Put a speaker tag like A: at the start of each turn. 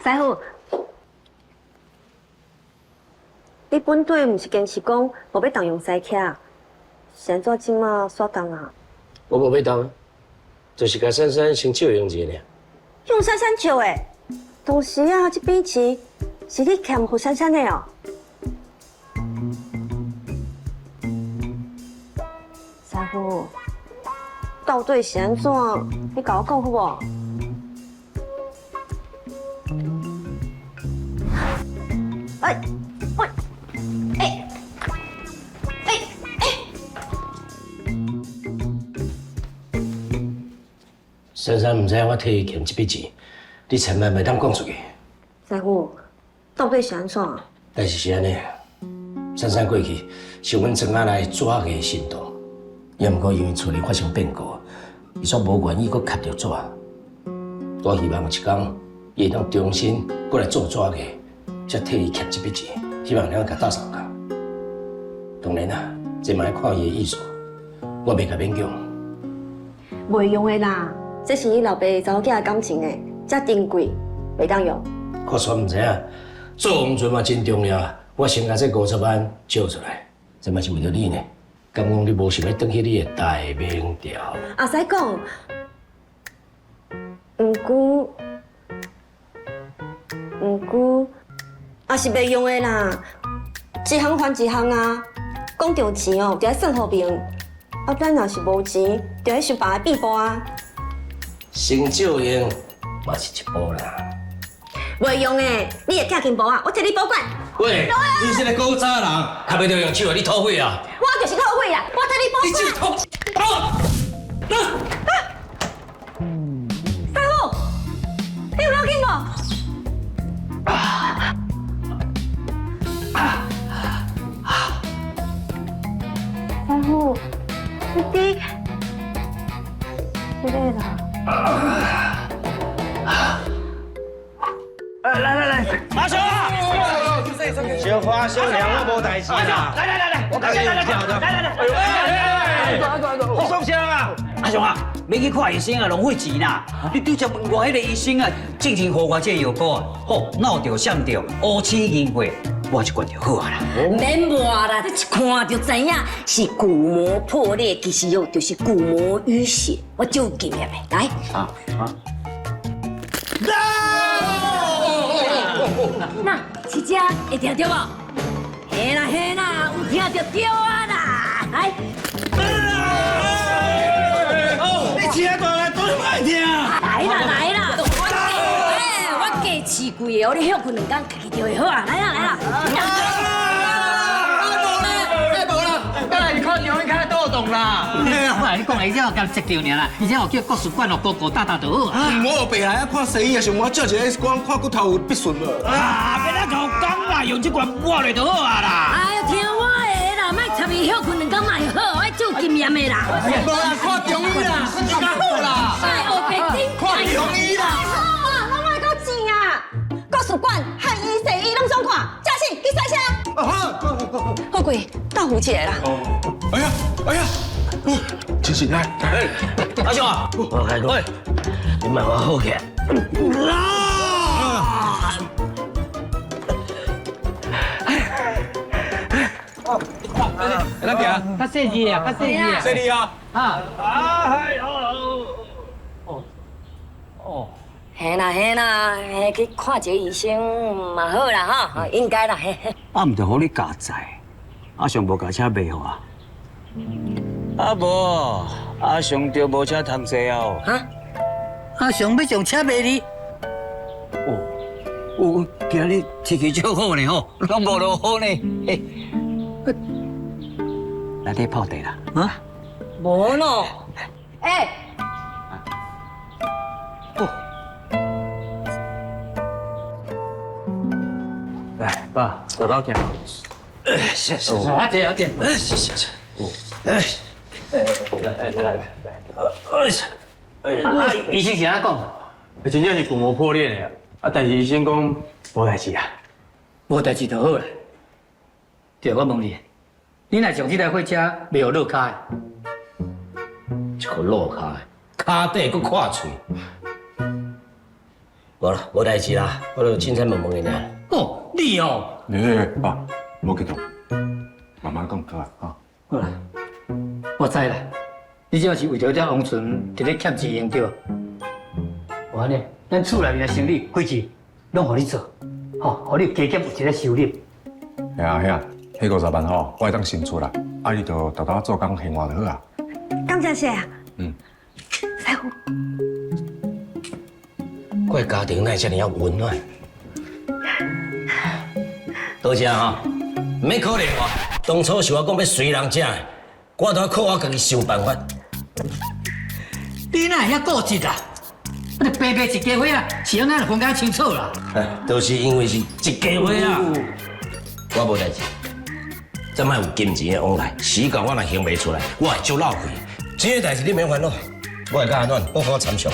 A: 师傅，你本队唔是坚持讲无要动用西卡，现在即马煞动啊？
B: 我无要动，就是甲珊珊先借用一下尔。
A: 用珊珊借的，当时啊，这笔钱是你欠互珊珊的哦。师傅，到底是安怎？你甲我讲好无？哎，喂，哎，哎，
B: 珊珊唔知我替伊欠这笔钱，你千万袂当讲出去。
A: 师傅，到底是安怎？
B: 但是安尼，珊珊过去是阮庄仔内纸个行动，也毋过因为厝里发生变故，伊煞无愿意搁卡着纸。我希望有一天，伊会当重新过来做纸个。才替伊欠这笔钱，希望能够甲打上架。当然啦，这嘛要看伊的意思，我袂甲勉强。
A: 袂用的啦，这是你老爸查某囝的感情诶，遮珍贵，袂当用。
B: 我煞唔知影，做王船嘛真重要，我先甲这50万借出来，这嘛是为着你呢。敢讲你无想要转去你的大名调？
A: 啊，使讲，毋过。也是袂用的啦，一项还一项啊。讲到钱哦，就要算好明。啊，咱若是无钱，就要想办法变薄啊。
B: 先借用嘛是一步啦。
A: 袂用的，你会惊金薄啊？我替你保管。
B: 喂，你是个古早人，还袂着用手啊？你土匪啊？
A: 我就是土匪啊！我替你保管。
B: 你就是土
A: 师傅，你有要紧无？师傅，你累了。
C: 来，阿雄啊！小花小娘，我无代志啦。来，我赶紧来。我受伤啊！阿雄啊，要去看医生啊，浪费钱啦。你对接问我迄个医生啊，进前予我这药膏啊，好闹着闪着，乌青银过。我一罐就好啊啦，
D: 免磨啦，你一看就知影是骨膜破裂，其实哦就是骨膜淤血。我就有经验的，来。那七姐会听到无？嘿啦，有听到对啊啦，来。
C: 你听大来都唔爱听。
D: 来啦！我加饲贵的，你休困2天，家己就会好啊！来啦！
C: 无啦，等下你看牛一开豆懂啦。
E: 我来你讲，而且我甲食着尔啦，而且我叫国术馆哦，高高大大就好啊。
F: 我白来啊看西医啊，想我照一个 X 光看骨头有必顺无？
C: 啊，别咱搞讲啦，用这罐抹落就好啊啦。
D: 哎呀，听我的啦，莫插伊休困2天嘛就好，我做经验的啦。
F: 无啦，看中医啦，更加好啦。
D: 哎，我别听。
F: 看中医啦。
A: 拢爱搞钱啊！国术馆、汉医、西医拢想看，正是去洗车。好贵，到付一个啦。
F: 哎呀，真是来，
C: 阿雄啊，
B: 我开讲，你慢慢好起来。
F: 那边
E: 较细致啊，较细致啊。
F: 这里啊，
D: 嘿啦，去看一个医生嘛好啦哈，应该啦嘿。
C: 啊，唔着好你加载，阿雄无驾车卖互啊。啊无，阿雄着无车通坐啊。
D: 哈？
E: 阿雄要上车卖你？
C: 有今日天气足好呢吼，拢无落雨呢。内底泡茶啦。啊？
D: 无咯。哎。
C: 来，爸，走到行。
B: 谢。
E: 阿姐，
B: 谢。
E: 医生是安讲？
F: 真正是骨膜破裂的啊，但是医生讲无代志啊。
E: 无代志就好啦。对，我问你，你若上这台火车没有落卡的？
B: 一个落卡，骹底搁看喙。无啦，无代志啦，我就凊彩问问伊尔。
E: 哦，你哦，
G: 爸，无激动，慢慢讲好啊。
E: 好啦，我知啦，你即马是为着遮王存伫咧欠钱用对吧？有安尼，咱厝内面的生意、伙计，拢互你做，吼，互你加减有一个收入。
G: 嘿啊嘿啊，迄50万吼，我会当先出啦，啊，你就豆豆做工生活就好啊。
A: 感谢谢啊。师傅，
B: 我的家庭哪会遮尔啊温暖？多谢哈，唔免可怜我。当初是我讲要随人食的，我都要靠我家己想办法。
E: 你哪会遐固执啊？我着白白一家伙啊，是安怎就分解清楚啦？
B: 都是因为是一家伙啊，我无代志。再莫有金钱的往来，时间我若行袂出来，我会足闹气。这个代志你免烦恼，我会甲阿暖好好参详。